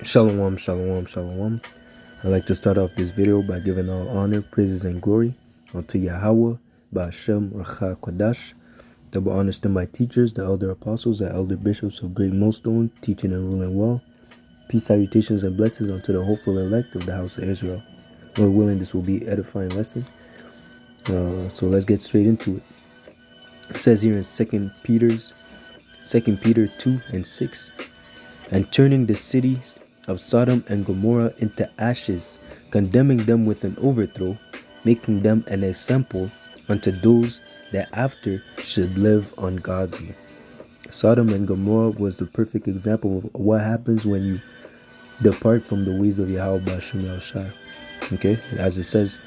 Shalom, shalom, shalom. I'd like to start off this video by giving all honor, praises, and glory unto Yahweh, Ba'ashem, Racha, Kodash. Double honors to my teachers, the elder apostles, and elder bishops of Great Millstone, teaching and ruling well. Peace, salutations, and blessings unto the hopeful elect of the house of Israel. Lord willing, this will be an edifying lesson. So let's get straight into it. It says here in 2 Peter 2 and 6, and turning the cities of Sodom and Gomorrah into ashes, condemning them with an overthrow, making them an example unto those that after should live ungodly. Sodom and Gomorrah was the perfect example of what happens when you depart from the ways of Yahweh Ba'ashem Yahushua. Okay, as it says,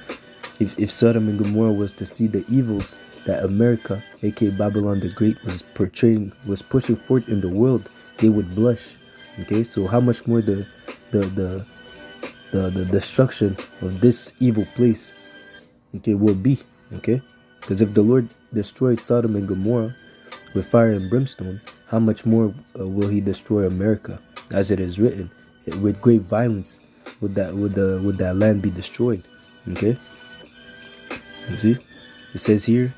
if Sodom and Gomorrah was to see the evils that America, aka Babylon the Great, was pushing forth in the world, they would blush. Okay, so how much more the destruction of this evil place, okay, will be. Okay, because if the Lord destroyed Sodom and Gomorrah with fire and brimstone, how much more will He destroy America, as it is written, with great violence would that land be destroyed. Okay, you see, it says here,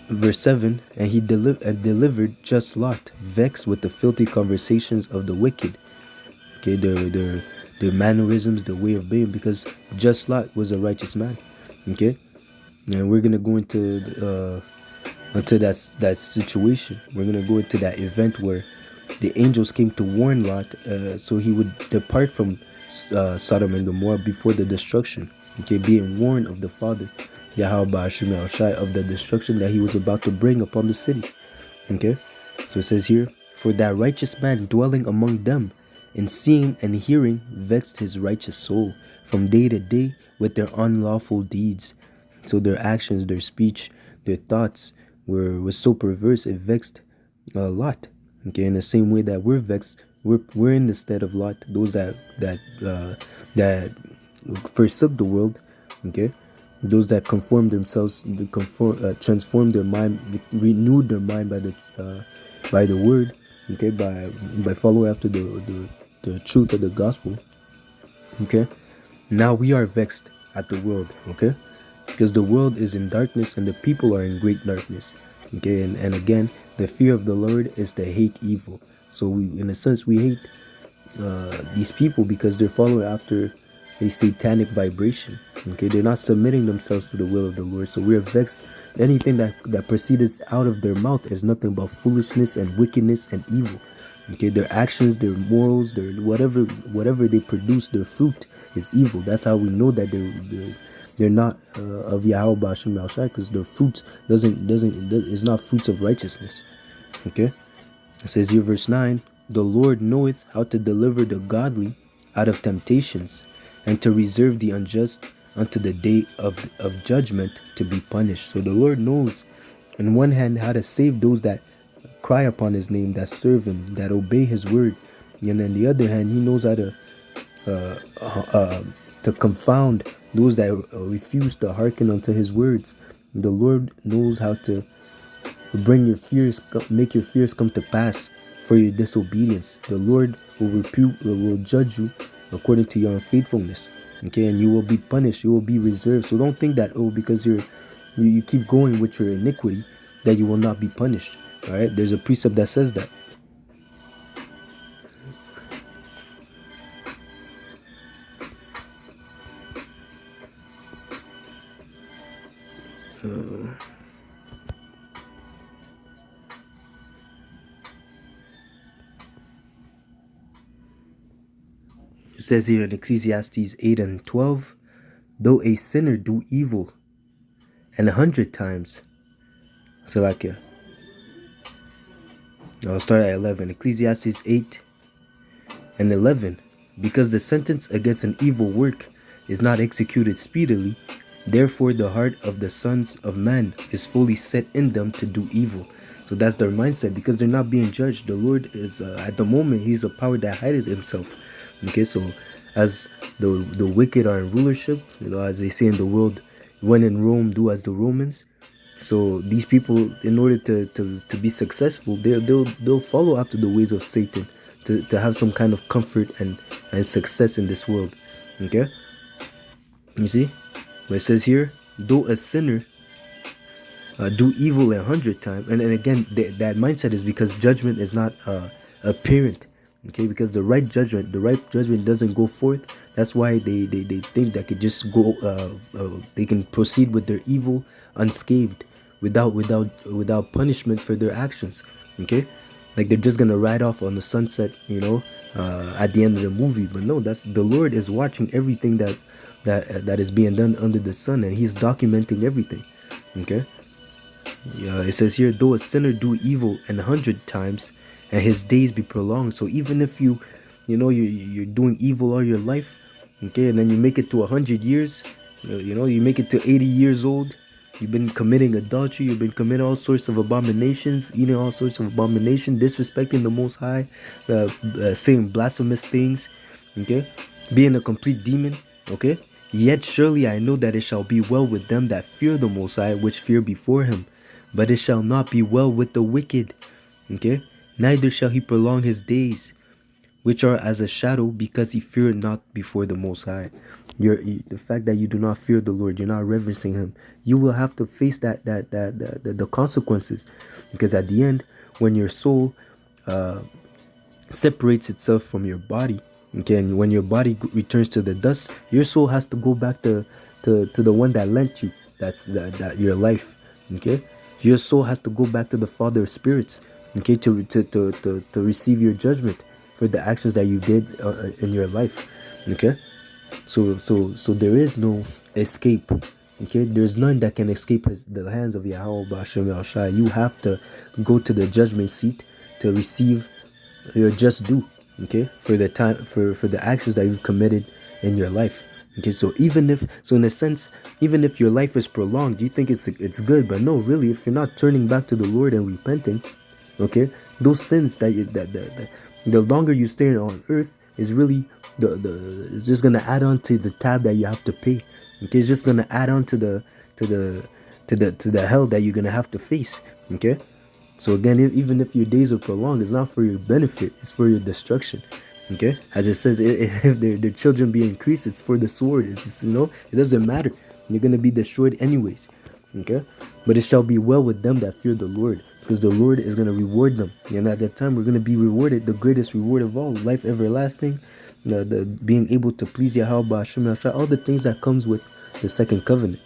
verse 7, and he delivered just Lot, vexed with the filthy conversations of the wicked. Okay, their mannerisms, their way of being, because just Lot was a righteous man. Okay, and we're gonna go into that situation. We're gonna go into that event where the angels came to warn Lot, so he would depart from Sodom and Gomorrah before the destruction. Okay, being warned of the Father, Yahweh Ba'ashem Yahushua, of the destruction that he was about to bring upon the city. Okay, so it says here, for that righteous man dwelling among them, and seeing and hearing, vexed his righteous soul from day to day with their unlawful deeds. So their actions, their speech, their thoughts was so perverse, it vexed Lot. Okay, in the same way that we're vexed, we're in the stead of Lot, those that forsook the world. Okay, those that conformed themselves, transformed their mind, renewed their mind by the word. Okay, by following after the truth of the gospel. Okay, now we are vexed at the world. Okay, because the world is in darkness and the people are in great darkness. Okay, and again, the fear of the Lord is to hate evil. So in a sense, we hate these people because they're following after a satanic vibration. Okay, they're not submitting themselves to the will of the Lord. So we're vexed. Anything that proceeds out of their mouth is nothing but foolishness and wickedness and evil. Okay, their actions, their morals, their whatever they produce, their fruit is evil. That's how we know that they're not of Yahweh Ba'ashem Yahushua, because their fruit is not fruits of righteousness. Okay, it says here, verse 9, the Lord knoweth how to deliver the godly out of temptations, and to reserve the unjust unto the day of judgment to be punished. So the Lord knows, on one hand, how to save those that cry upon his name, that serve him, that obey his word, and on the other hand, he knows how to confound those that refuse to hearken unto his words. The Lord knows how to bring your fears, make your fears come to pass for your disobedience. The Lord will judge you according to your unfaithfulness. Okay, and you will be punished. You will be reserved. So don't think that because you keep going with your iniquity that you will not be punished. All right, there's a precept that says that. It says here in Ecclesiastes 8 and 12, though a sinner do evil 100 times. So I'll start at 11. Ecclesiastes 8 and 11. Because the sentence against an evil work is not executed speedily, therefore the heart of the sons of man is fully set in them to do evil. So that's their mindset, because they're not being judged. The Lord is, at the moment, He's a power that hideth Himself. Okay, so as the wicked are in rulership, as they say in the world, when in Rome, do as the Romans. So these people, in order to be successful, they'll follow after the ways of Satan to have some kind of comfort and success in this world. Okay, you see, but it says here, though a sinner do evil 100 times, and again, that mindset is because judgment is not apparent. Okay, because the right judgment doesn't go forth. That's why they think that could just go they can proceed with their evil unscathed, without punishment for their actions. Okay, like they're just gonna ride off on the sunset, at the end of the movie. But no, that's the Lord is watching everything that is being done under the sun, and He's documenting everything. Okay. Yeah, it says here, though a sinner do evil 100 times, and his days be prolonged. So even if you're doing evil all your life, okay, and then you make it to 100 years, you make it to 80 years old, you've been committing adultery, you've been committing all sorts of abominations, eating all sorts of abomination, disrespecting the Most High, saying blasphemous things, okay, being a complete demon, okay. Yet surely I know that it shall be well with them that fear the Most High, which fear before Him. But it shall not be well with the wicked. Okay? Neither shall he prolong his days, which are as a shadow, because he feared not before the Most High. The fact that you do not fear the Lord, you're not reverencing Him, you will have to face the consequences, because at the end, when your soul separates itself from your body, okay, and when your body returns to the dust, your soul has to go back to the one that lent you. That's your life. Okay, your soul has to go back to the Father of spirits, okay, to receive your judgment for the actions that you did in your life. Okay, so there is no escape. Okay, there's none that can escape the hands of Yahweh B'Hashem Yahushai. You have to go to the judgment seat to receive your just due. Okay, for the actions that you've committed in your life. Okay, so in a sense, even if your life is prolonged, you think it's good, but no, really, if you're not turning back to the Lord and repenting, okay, those sins the longer you stay on earth is really it's just gonna add on to the tab that you have to pay. Okay, it's just gonna add on to the hell that you're gonna have to face. Okay, so again, even if your days are prolonged, it's not for your benefit; it's for your destruction. Okay, as it says, if their children be increased, it's for the sword. It's just, it doesn't matter. You're gonna be destroyed anyways. Okay, but it shall be well with them that fear the Lord, because the Lord is gonna reward them. And at that time, we're gonna be rewarded the greatest reward of all, life everlasting, the being able to please Yahweh B'Hashem Yahshua, all the things that comes with the second covenant.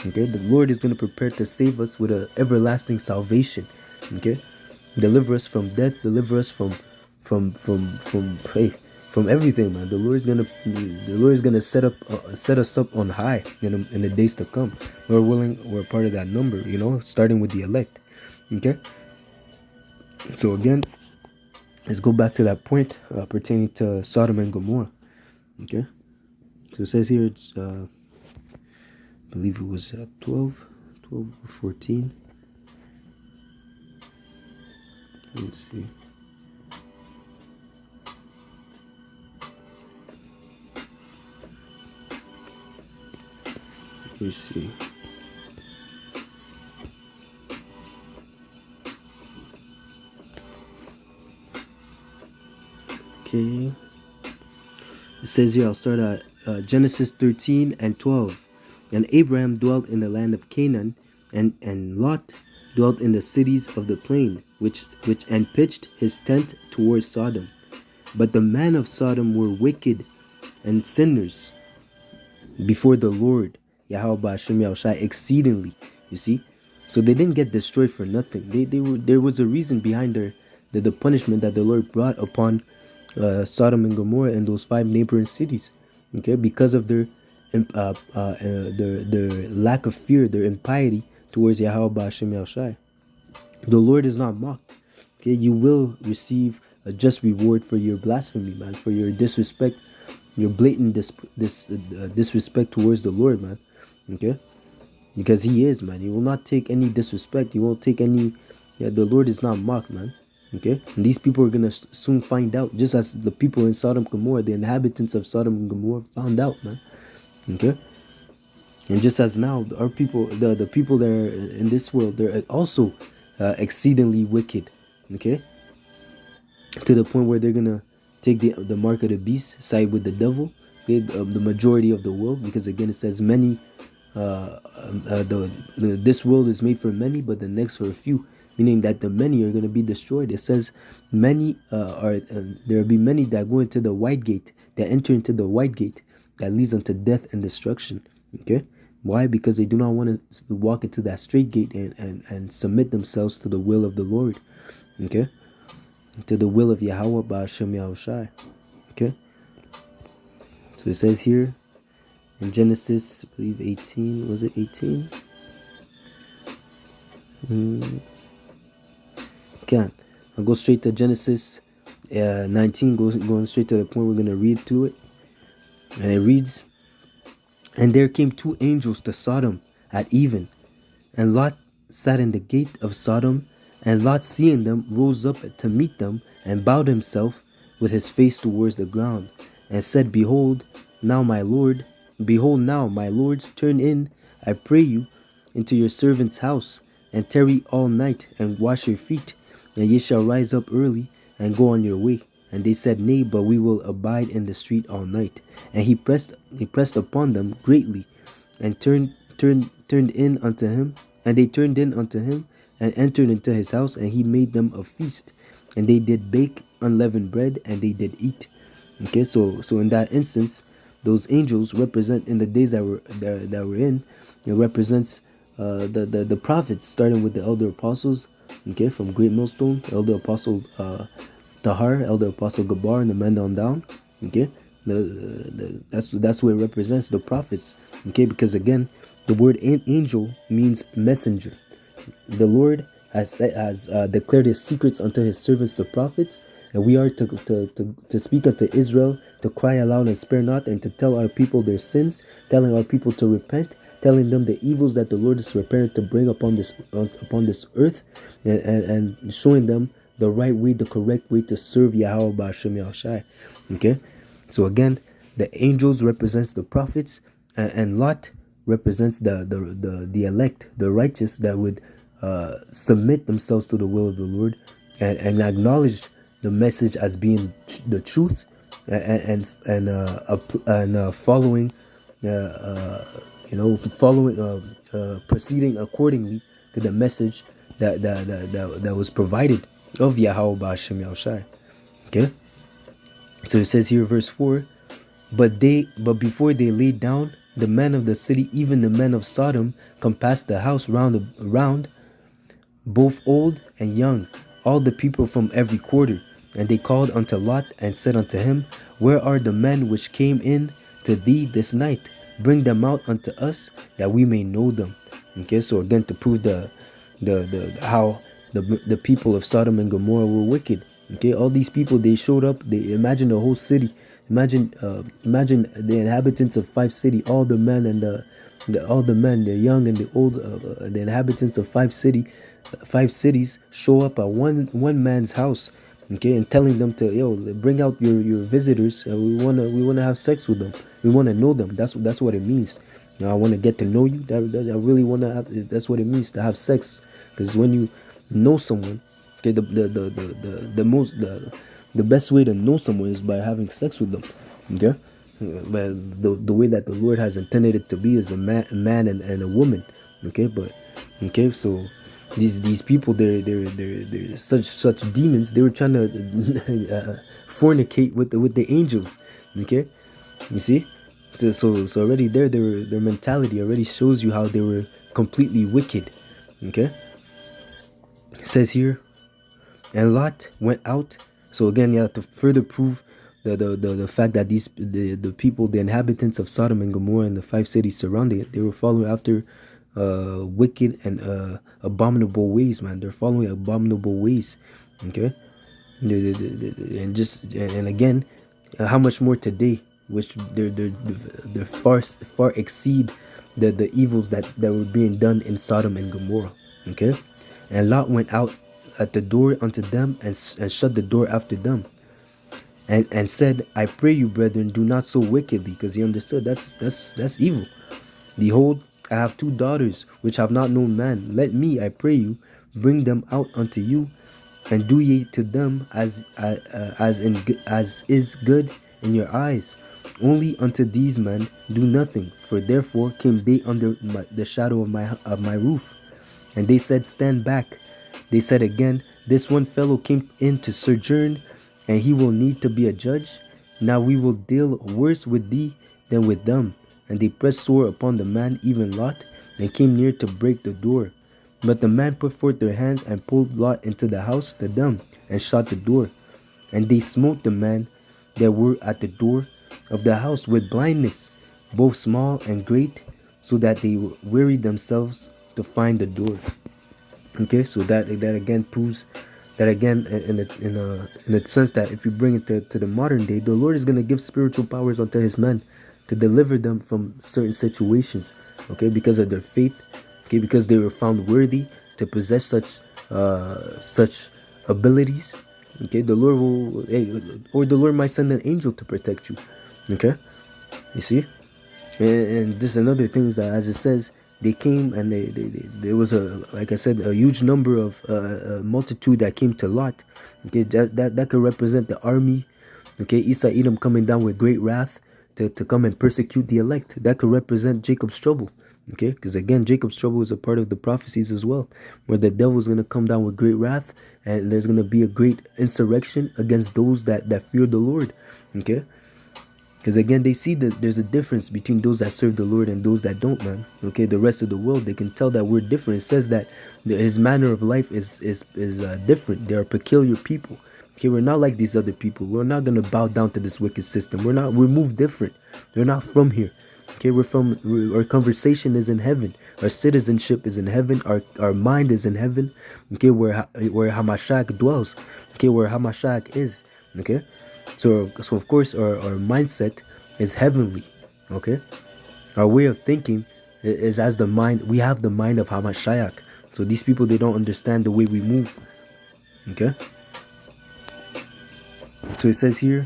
Okay, the Lord is gonna prepare to save us with an everlasting salvation. Okay, deliver us from death, deliver us from everything, man. The Lord is gonna set us up on high in the days to come. We're part of that number, starting with the elect. Okay, so again, let's go back to that point pertaining to Sodom and Gomorrah. Okay, so it says here, it's I believe it was 12 or 14. Let's see. Let's see. Okay. It says here, I'll start at Genesis 13 and 12. And Abraham dwelt in the land of Canaan, and Lot dwelt in the cities of the plain, which and pitched his tent towards Sodom. But the men of Sodom were wicked and sinners before the Lord, Yahweh B'Hashem Yahushai, exceedingly. You see, so they didn't get destroyed for nothing. There was a reason behind the punishment that the Lord brought upon Sodom and Gomorrah and those 5 neighboring cities. Okay, because of their lack of fear, their impiety towards Yahweh B'Hashem Yahushai. The Lord is not mocked. Okay, you will receive a just reward for your blasphemy, man, for your disrespect, your blatant disrespect towards the Lord, man. Okay, because He is, man. He will not take any disrespect. He won't take any. Yeah, the Lord is not mocked, man. Okay, and these people are gonna soon find out, just as the people in Sodom and Gomorrah, the inhabitants of Sodom and Gomorrah, found out, man. Okay, And just as now, our people, the people that are in this world, they're also exceedingly wicked. Okay, to the point where they're gonna take the mark of the beast, side with the devil, okay, the majority of the world, because again it says many. This world is made for many, but the next for a few, meaning that the many are gonna be destroyed. It says many there will be many that go into the white gate, that enter into the white gate, that leads unto death and destruction. Okay, why? Because they do not want to walk into that straight gate and submit themselves to the will of the Lord. Okay, to the will of Yahweh Ba'ashem Yahushai. Okay, so it says here in Genesis, I believe 18, was it 18? Okay, I'll go straight to Genesis 19, going straight to the point we're going to read through it. And it reads, "And there came two angels to Sodom at even, and Lot sat in the gate of Sodom, and Lot, seeing them, rose up to meet them, and bowed himself with his face towards the ground, and said, Behold, now my lords, turn in, I pray you, into your servant's house, and tarry all night, and wash your feet, and ye shall rise up early, and go on your way. And they said, Nay, but we will abide in the street all night. And he pressed upon them greatly, and turned in unto him, and they turned in unto him, and entered into his house, and he made them a feast. And they did bake unleavened bread, and they did eat." Okay, so in that instance, those angels represent, in the days that we're in, it represents the prophets, starting with the elder apostles. Okay, from Great Millstone, elder apostle Tahar, elder apostle Gabar, and the men on down. Okay, that's what it represents, the prophets. Okay, because again, the word angel means messenger. The Lord has declared his secrets unto his servants the prophets, and we are to speak unto Israel, to cry aloud and spare not, and to tell our people their sins, telling our people to repent, telling them the evils that the Lord is preparing to bring upon this earth, and showing them the right way, the correct way to serve Yahweh Ba'ashem Yahushai. Okay, so again, the angels represents the prophets, and Lot represents the elect, the righteous, that would submit themselves to the will of the Lord, and acknowledge the message as being the truth, and following, proceeding accordingly to the message that was provided of Yahweh Ba'ashem Yahushai. Okay, so it says here, verse 4, but before they laid down, the men of the city, even the men of Sodom, compassed the house round, both old and young, all the people from every quarter. And they called unto Lot, and said unto him, Where are the men which came in to thee this night? Bring them out unto us, that we may know them. Okay, so again, to prove how the people of Sodom and Gomorrah were wicked. Okay, all these people, they showed up. They imagine the whole city. Imagine the inhabitants of 5 cities, all the men and the young and the old, the inhabitants of 5 cities show up at one man's house. Okay, and telling them to bring out your visitors. We wanna have sex with them. We wanna know them. That's what it means. I want to get to know you. I really wanna have. That's what it means to have sex. Because when you know someone, okay, the best way to know someone is by having sex with them. Okay, but the way that the Lord has intended it to be is a man and a woman. Okay, so these people, they're such demons. They were trying to fornicate with the angels. Okay, you see, so already their mentality already shows you how they were completely wicked. Okay, it says here, and Lot went out. So again, you have to further prove the fact that the people, the inhabitants of Sodom and Gomorrah and the 5 cities surrounding it, they were following after wicked and abominable ways, man. They're following abominable ways. Okay, and again, how much more today, which they're far exceed the evils that were being done in Sodom and Gomorrah. Okay, and Lot went out at the door unto them, and shut the door after them, and said, I pray you, brethren, do not so wickedly, because he understood that's evil. Behold, I have 2 daughters which have not known man. Let me, I pray you, bring them out unto you, and do ye to them as is good in your eyes. Only unto these men do nothing, for therefore came they under the shadow of my roof. And they said, Stand back. They said again, This one fellow came in to sojourn, and he will need to be a judge. Now we will deal worse with thee than with them. And they pressed sore upon the man, even Lot, and came near to break the door. But the man put forth their hand and pulled Lot into the house to them, and shut the door. And they smote the man that were at the door of the house with blindness, both small and great, so that they wearied themselves to find the door. Okay, so that again proves that again in a sense that if you bring it to the modern day, the Lord is going to give spiritual powers unto his men to deliver them from certain situations, okay, because of their faith, okay, because they were found worthy to possess such abilities. Okay, the Lord will, or the Lord might send an angel to protect you. Okay, you see. And this is another thing is that, as it says, they came and there was like I said, a huge number of multitude that came to Lot. Okay, that could represent the army. Okay, Edom coming down with great wrath to come and persecute the elect. That could represent Jacob's trouble. Okay, because again, Jacob's trouble is a part of the prophecies as well, where the devil is going to come down with great wrath, and there's going to be a great insurrection against those that fear the Lord. Okay. Because again, they see that there's a difference between those that serve the Lord and those that don't, man. Okay, the rest of the world, they can tell that we're different. It says that his manner of life is different. They are peculiar people. Okay, we're not like these other people. We're not gonna bow down to this wicked system. We're moved different. We're not from here. Okay, our conversation is in heaven. Our citizenship is in heaven. Our mind is in heaven. Okay, where Hamashiach dwells. Okay, where Hamashiach is. Okay. So of course our mindset is heavenly. Okay, our way of thinking is as the mind. We have the mind of Hamashiach. So these people, they don't understand the way we move. Okay, so it says here.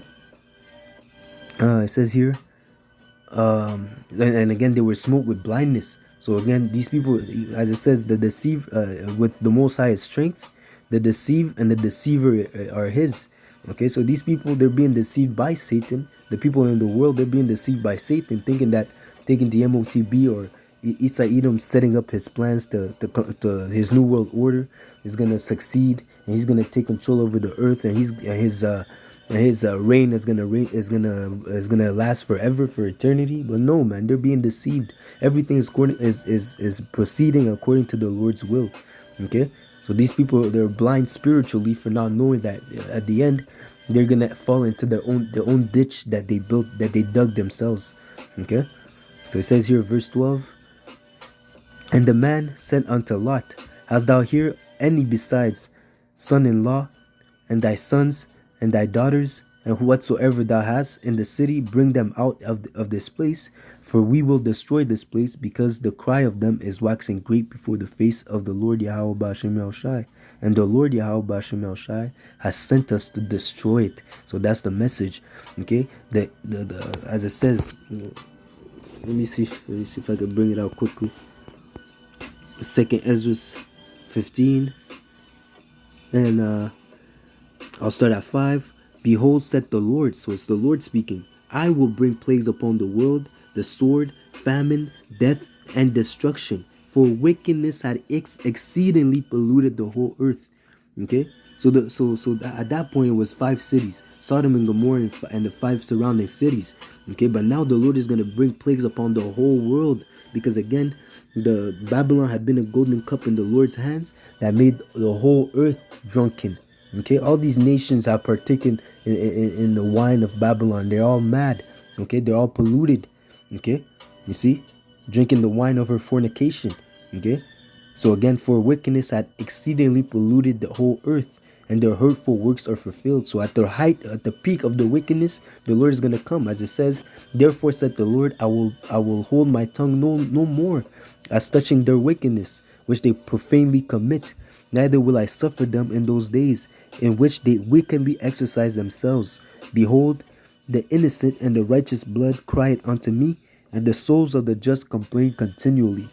And again, they were smoked with blindness. So again, these people, as it says, the deceive with the Most High's strength, the deceive and the deceiver are his. Okay, so these people, they're being deceived by Satan. The people in the world, they're being deceived by Satan, thinking that taking the MOTB or Edom setting up his plans to his new world order is gonna succeed, and he's gonna take control over the earth, and his reign is gonna last forever, for eternity. But no, man, they're being deceived. Everything is proceeding according to the Lord's will. Okay. So these people, they're blind spiritually for not knowing that at the end they're gonna fall into their own ditch that they built, that they dug themselves. Okay, so it says here, verse 12. And the man said unto Lot, Hast thou here any besides son-in-law, and thy sons, and thy daughters, and whatsoever thou hast in the city, bring them out of this place, for we will destroy this place, because the cry of them is waxing great before the face of the Lord Yahweh Ba'ashem El Shai. And the Lord Yahweh Ba'ashem El Shai has sent us to destroy it. So that's the message. Okay, the as it says, let me see if I can bring it out quickly. 2nd Ezra 15, and I'll start at 5. Behold, said the Lord, so it's the Lord speaking, I will bring plagues upon the world, the sword, famine, death, and destruction, for wickedness had exceedingly polluted the whole earth. Okay, so at that point it was 5 cities, Sodom and Gomorrah, and the 5 surrounding cities. Okay, but now the Lord is going to bring plagues upon the whole world, because again, the Babylon had been a golden cup in the Lord's hands that made the whole earth drunken. Okay, all these nations have partaken in the wine of Babylon. They're all mad. Okay, they're all polluted. Okay, you see, drinking the wine of her fornication. Okay, so again, for wickedness had exceedingly polluted the whole earth, and their hurtful works are fulfilled. So at their height, at the peak of the wickedness, the Lord is going to come, as it says, therefore said the Lord, I will hold my tongue no more as touching their wickedness, which they profanely commit. Neither will I suffer them in those days, in which they wickedly exercise themselves. Behold, the innocent and the righteous blood cried unto me, and the souls of the just complain continually.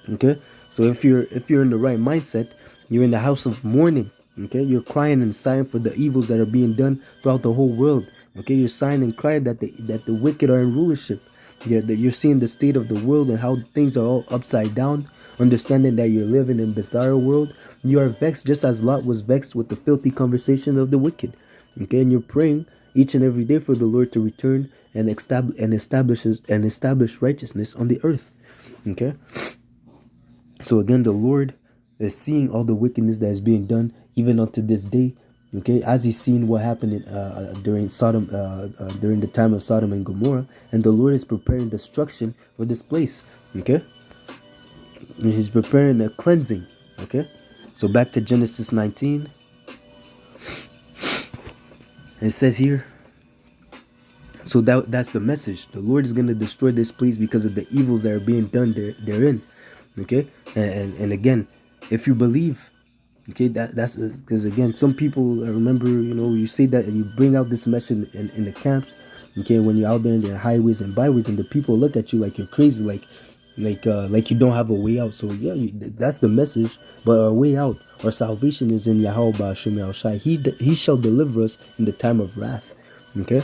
Okay, so if you're in the right mindset, you're in the house of mourning. Okay, you're crying and sighing for the evils that are being done throughout the whole world. Okay, you're sighing and crying that the wicked are in rulership. Yeah, that you're seeing the state of the world and how things are all upside down. Understanding that you're living in a bizarre world, you are vexed just as Lot was vexed with the filthy conversation of the wicked. Okay, and you're praying each and every day for the Lord to return and establish righteousness on the earth. Okay. So again, the Lord is seeing all the wickedness that is being done even unto this day. Okay, as he's seen what happened during during the time of Sodom and Gomorrah, and the Lord is preparing destruction for this place. Okay, and he's preparing a cleansing. Okay, so back to Genesis 19. It says here. So that's the message. The Lord is going to destroy this place because of the evils that are being done therein. Okay, and again, if you believe, okay, that's because again, some people, I remember, you say that and you bring out this message in the camps. Okay, when you're out there in the highways and byways, and the people look at you like you're crazy, like you don't have a way out. So yeah, that's the message. But our way out, our salvation is in Yahweh Ba'ashem Yahushai. He shall deliver us in the time of wrath. Okay.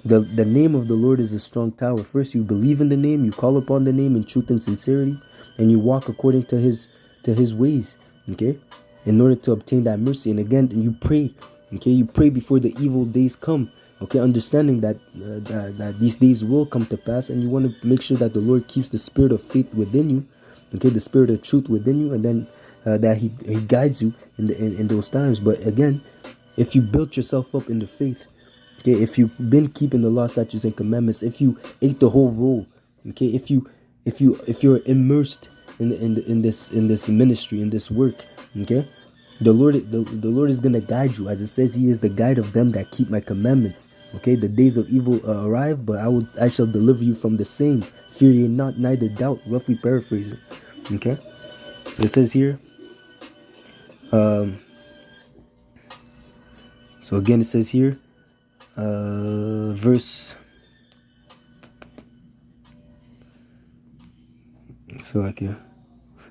The name of the Lord is a strong tower. First, you believe in the name, you call upon the name in truth and sincerity, and you walk according to his ways, okay, in order to obtain that mercy. And again, you pray, okay, you pray before the evil days come, okay, understanding that that these days will come to pass, and you want to make sure that the Lord keeps the spirit of faith within you, okay, the spirit of truth within you, and then that he guides you in those times. But again, if you built yourself up in the faith, okay, if you've been keeping the law, statutes, and commandments, if you ate the whole roll, okay, if you're immersed in this ministry, in this work, okay, the Lord is gonna guide you, as it says, He is the guide of them that keep my commandments. Okay, the days of evil arrive, but I shall deliver you from the same. Fear ye not, neither doubt. Roughly paraphrasing. Okay, so it says here. So again, it says here. Verse. So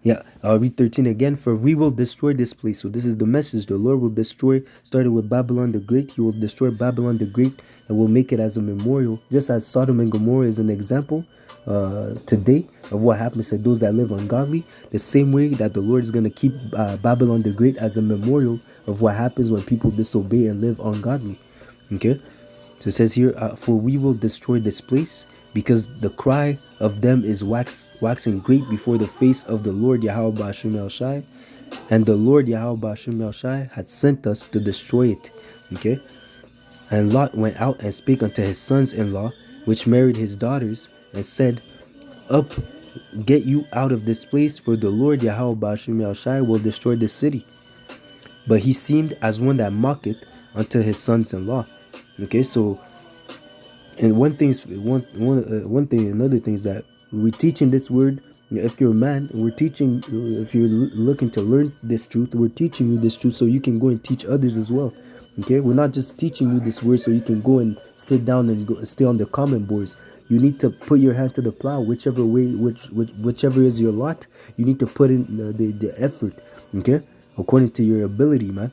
yeah, I'll read 13 again. For we will destroy this place. So this is the message. The Lord will destroy, started with Babylon the Great. He will destroy Babylon the Great and will make it as a memorial, just as Sodom and Gomorrah is an example today of what happens to those that live ungodly. The same way that the Lord is going to keep Babylon the Great as a memorial of what happens when people disobey and live ungodly. Okay. So it says here, for we will destroy this place, because the cry of them is waxing great before the face of the Lord Yahweh Ba'ashem Yahushai, and the Lord Yahweh Ba'ashem Yahushai had sent us to destroy it. Okay, and Lot went out and spake unto his sons-in-law, which married his daughters, and said, Up, get you out of this place, for the Lord Yahweh Ba'ashem Yahushai will destroy this city. But he seemed as one that mocketh unto his sons-in-law. Okay, so, and another thing is that we're teaching this word. If you're a man, we're teaching. If you're looking to learn this truth, we're teaching you this truth so you can go and teach others as well. Okay, we're not just teaching you this word so you can go and sit down and stay on the comment boards. You need to put your hand to the plow, whichever way, whichever is your lot. You need to put in the effort. Okay, according to your ability, man.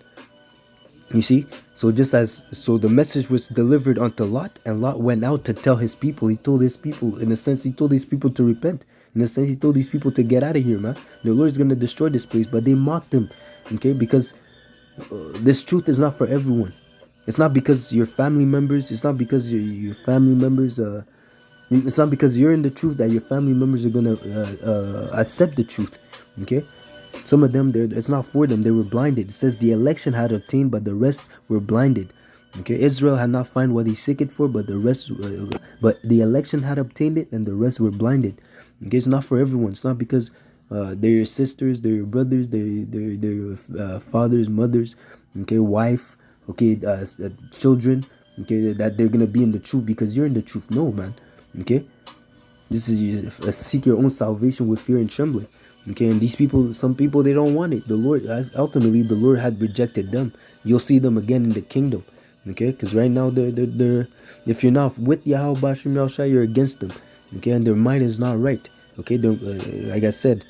You see, so the message was delivered unto Lot, and Lot went out to tell his people. He told his people, in a sense, he told these people to repent. In a sense, he told these people to get out of here, man. The Lord is going to destroy this place, but they mocked him, okay, because this truth is not for everyone. It's not because your family members. It's not because your family members. It's not because you're in the truth that your family members are going to accept the truth, okay. Some of them, it's not for them. They were blinded. It says the election had obtained, but the rest were blinded. Okay, Israel had not found what he seeketh for, but the election had obtained it, and the rest were blinded. Okay, it's not for everyone. It's not because they're your sisters, they're your brothers, they're your fathers, mothers, okay, wife, okay, children, okay, that they're gonna be in the truth because you're in the truth. No, man. Okay, this is seek your own salvation with fear and trembling. Okay, and these people, some people, they don't want it. The Lord, ultimately, the Lord had rejected them. You'll see them again in the kingdom. Okay, because right now they're if you're not with Yahweh Ba'ashem Yahushai, you're against them. Okay, and their mind is not right. Okay, like I said,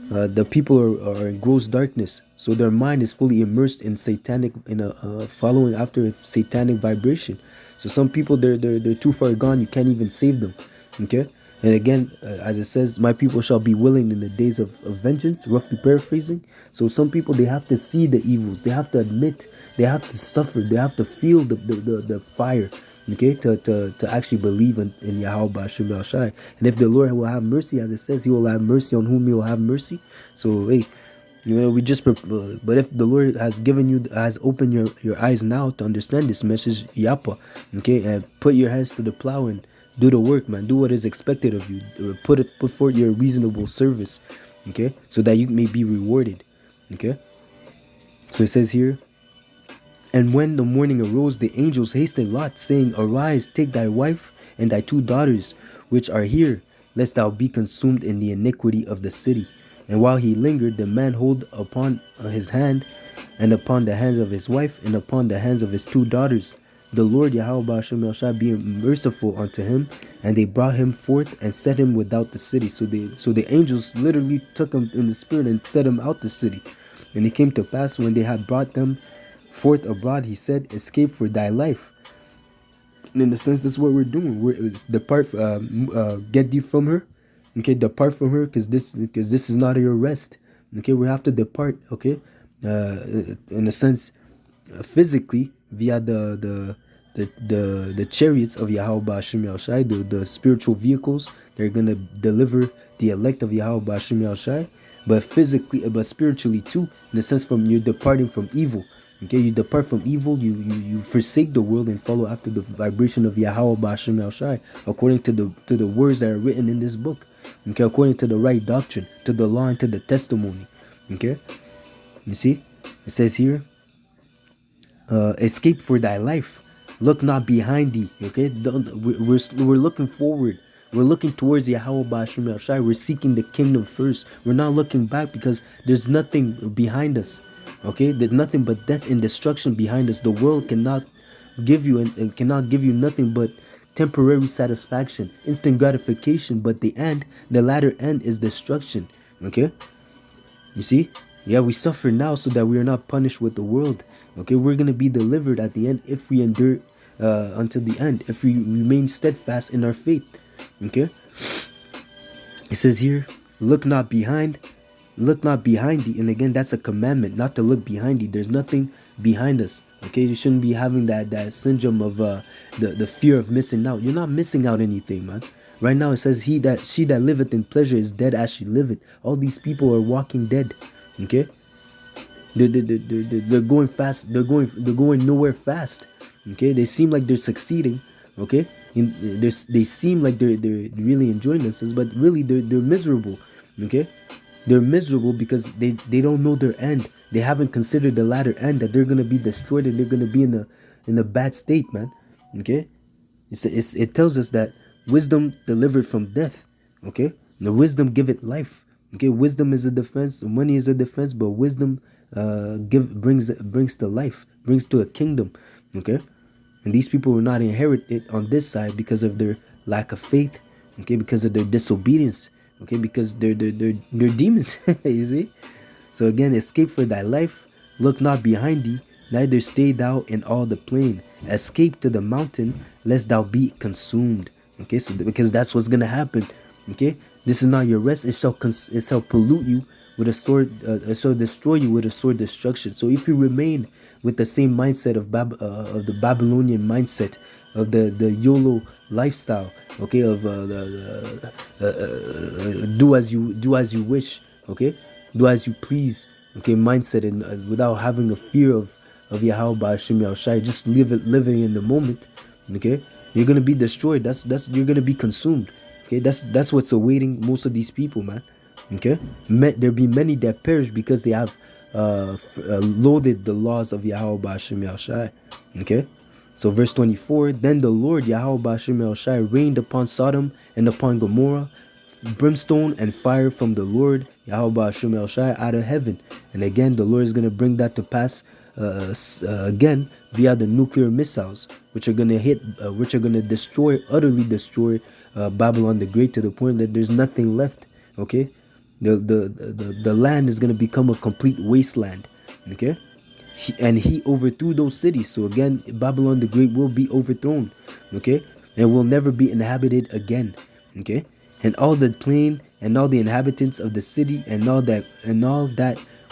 the people are in gross darkness, so their mind is fully immersed in satanic, in a following after a satanic vibration. So some people, they're too far gone, you can't even save them. Okay, and again, as it says, my people shall be willing in the days of vengeance, roughly paraphrasing. So some people, they have to see the evils, they have to admit, they have to suffer, they have to feel the fire, okay, to actually believe in Yahweh Bashim Yahweh Shai. And if the Lord will have mercy, as it says, he will have mercy on whom he will have mercy. So hey, we just but if the Lord has given you, has opened your eyes now to understand this message, yapa, okay, and put your hands to the plow and do the work, man. Do what is expected of you. Put forth your reasonable service, okay, so that you may be rewarded. Okay, so it says here, and when the morning arose, the angels hastened Lot, saying, Arise, take thy wife and thy 2 daughters, which are here, lest thou be consumed in the iniquity of the city. And while he lingered, the man hold upon his hand, and upon the hands of his wife, and upon the hands of his 2 daughters. The Lord Yahweh Ba'ashem Yahshua being merciful unto him, and they brought him forth and set him without the city. So the angels literally took him in the spirit and set him out the city. And it came to pass, when they had brought them forth abroad, he said, Escape for thy life. And in the sense, that's what we're doing. We're depart, get thee from her. Okay, depart from her, because this is not your rest. Okay, we have to depart. Okay, in a sense, physically via the chariots of Yahweh Ba'ashem Yahushai, the spiritual vehicles. They're gonna deliver the elect of Yahweh Ba'ashem Yahushai, but physically, but spiritually too, in the sense, from you're departing from evil. Okay, you depart from evil, you forsake the world and follow after the vibration of Yahweh Ba'ashem Yahushai, according to the words that are written in this book. Okay, according to the right doctrine, to the law, and to the testimony. Okay, you see, it says here, escape for thy life, look not behind thee. Okay, we're looking forward, we're looking towards Yahweh Ba'ashem Yahushai. We're seeking the kingdom first. We're not looking back, because there's nothing behind us. Okay, there's nothing but death and destruction behind us. The world cannot give you, and cannot give you nothing but temporary satisfaction, instant gratification, but the latter end is destruction. Okay, you see, yeah, we suffer now so that we are not punished with the world. Okay, we're gonna be delivered at the end if we endure until the end, if we remain steadfast in our faith. Okay, it says here, look not behind thee. And again, that's a commandment, not to look behind thee. There's nothing behind us. Okay, you shouldn't be having that syndrome of the fear of missing out. You're not missing out anything, man. Right now it says, she that liveth in pleasure is dead as she liveth. All these people are walking dead. Okay, they're going fast. They're going nowhere fast. Okay, they seem like they're succeeding. Okay, they seem like they're really enjoying themselves, but really they're miserable. Okay, they're miserable because they don't know their end. They haven't considered the latter end, that they're gonna be destroyed and they're gonna be in a bad state, man. Okay, it tells us that wisdom delivered from death. Okay, the wisdom giveth life. Okay, wisdom is a defense, money is a defense, but wisdom brings to life, brings to a kingdom. Okay, and these people will not inherit it on this side because of their lack of faith. Okay, because of their disobedience. Okay, because they're demons. You see. So again, escape for thy life, look not behind thee, neither stay thou in all the plain. Escape to the mountain, lest thou be consumed. Okay, so because that's what's gonna happen. Okay, this is not your rest. It shall pollute you with a sword. It shall destroy you with a sword destruction. So if you remain with the same mindset of the Babylonian mindset, of the YOLO lifestyle, okay, of do as you wish, okay, do as you please, okay, mindset, and without having a fear of Yahweh Ba'ashem Yahushai, just living in the moment. Okay, you're gonna be destroyed. That's you're gonna be consumed. Okay, that's what's awaiting most of these people, man. Okay, there be many that perish because they have loaded the laws of Yahweh Ba'ashem Yahushai. Okay, so verse 24, then the Lord Yahweh Ba'ashem Yahushai rained upon Sodom and upon Gomorrah brimstone and fire from the Lord Yahweh Ba'ashem Yahushai out of heaven. And again, the Lord is going to bring that to pass again via the nuclear missiles, which are going to utterly destroy Babylon the Great, to the point that there's nothing left. Okay, the land is going to become a complete wasteland. Okay, and he overthrew those cities. So again, Babylon the Great will be overthrown. Okay, and will never be inhabited again. Okay, and all the plain and all the inhabitants of the city and all that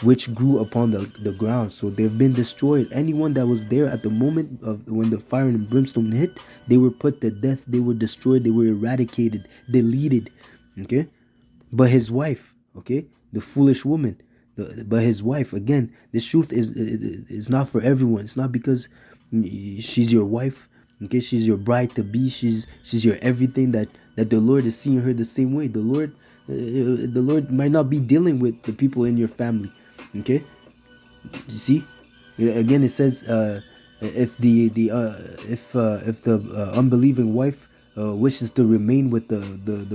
which grew upon the ground. So they've been destroyed. Anyone that was there at the moment of when the fire and brimstone hit, they were put to death. They were destroyed. They were eradicated, deleted. Okay, but his wife, okay, the foolish woman, but his wife, again, this truth is not for everyone. It's not because she's your wife, okay, she's your bride to be, she's your everything, that the Lord is seeing her the same way. The Lord might not be dealing with the people in your family. Okay, you see, again, it says if the unbelieving wife wishes to remain with the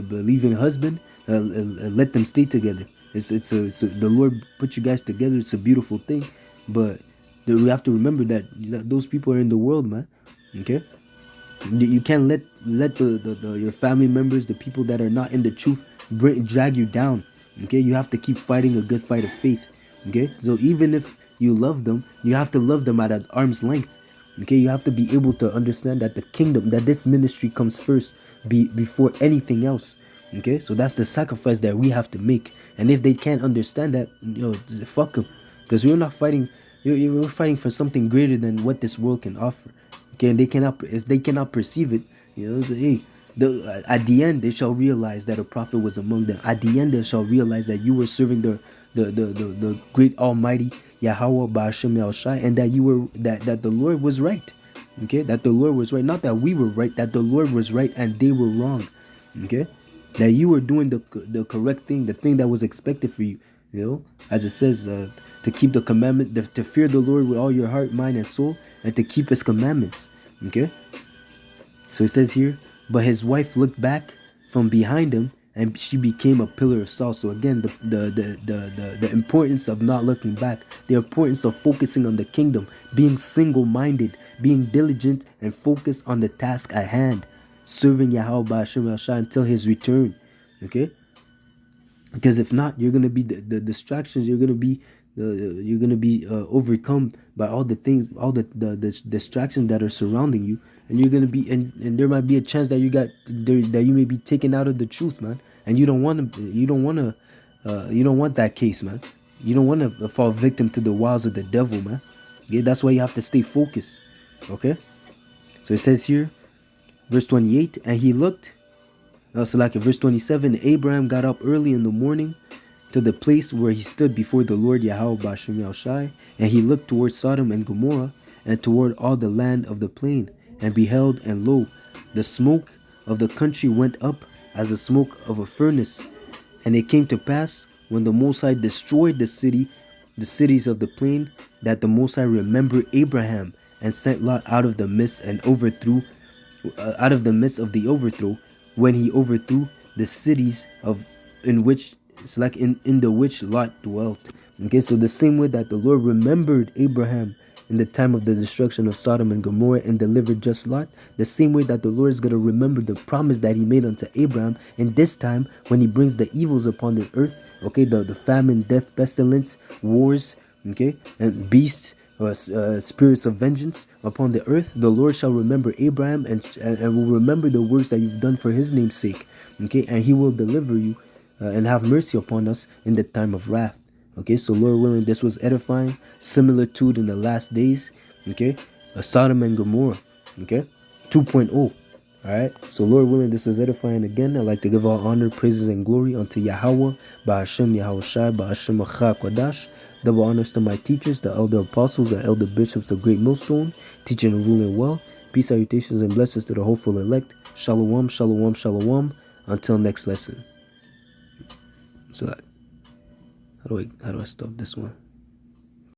believing husband, let them stay together. The Lord put you guys together. It's a beautiful thing, but we have to remember that those people are in the world, man. Okay, you can't let your family members, the people that are not in the truth, drag you down. Okay, you have to keep fighting a good fight of faith. Okay, so even if you love them, you have to love them at an arm's length. Okay, you have to be able to understand that the kingdom, that this ministry comes first, before anything else. Okay, so that's the sacrifice that we have to make. And if they can't understand that, fuck them, because we're not fighting. We're fighting for something greater than what this world can offer. Okay, and if they cannot perceive it, hey, at the end they shall realize that a prophet was among them. At the end they shall realize that you were serving the great Almighty Yahweh Ba'ashem Yahushai, and that the Lord was right. Okay, that the Lord was right, not that we were right, that the Lord was right and they were wrong. Okay, that you were doing the correct thing, the thing that was expected for you. As it says, to keep the commandment, to fear the Lord with all your heart, mind, and soul, and to keep His commandments. Okay. So it says here, but his wife looked back from behind him, and she became a pillar of salt. So again, the importance of not looking back, the importance of focusing on the kingdom, being single-minded, being diligent, and focused on the task at hand, serving Yahweh Ba'ashem Yahshua until His return. Okay. Because if not, you're gonna be the distractions. You're gonna be overcome by all the things, all the distractions that are surrounding you, and you're gonna be and there might be a chance that that you may be taken out of the truth, man. And you don't want that case, man. You don't want to fall victim to the wiles of the devil, man. Okay, that's why you have to stay focused. Okay, so it says here, verse 28, and he looked. So like in verse 27, Abraham got up early in the morning to the place where he stood before the Lord Yahweh Ba'ashem Yahushai, and he looked toward Sodom and Gomorrah, and toward all the land of the plain, and beheld, and lo, the smoke of the country went up as the smoke of a furnace. And it came to pass, when the Most High destroyed the cities of the plain, that the Most High remembered Abraham, and sent Lot out of the midst of the overthrow, when he overthrew the cities in the which Lot dwelt. Okay, so the same way that the Lord remembered Abraham in the time of the destruction of Sodom and Gomorrah and delivered just Lot, the same way that the Lord is going to remember the promise that He made unto Abraham in this time when He brings the evils upon the earth. Okay, the famine, death, pestilence, wars, okay, and beasts, spirits of vengeance upon the earth. The Lord shall remember Abraham and will remember the works that you've done for His name's sake. Okay, and He will deliver you and have mercy upon us in the time of wrath. Okay, so Lord willing, this was edifying. Similitude in the last days. Okay, Sodom and Gomorrah. Okay, 2.0. All right, so Lord willing, this was edifying again. I'd like to give all honor, praises, and glory unto Yahweh, Ba'ashem Yahushai, Ba'ashem Acha Kodash. Double honors to my teachers, the elder apostles, the elder bishops of Great Millstone, teaching and ruling well. Peace, salutations, and blessings to the hopeful elect. Shalom, shalom, shalom. Until next lesson. So how do I stop this one?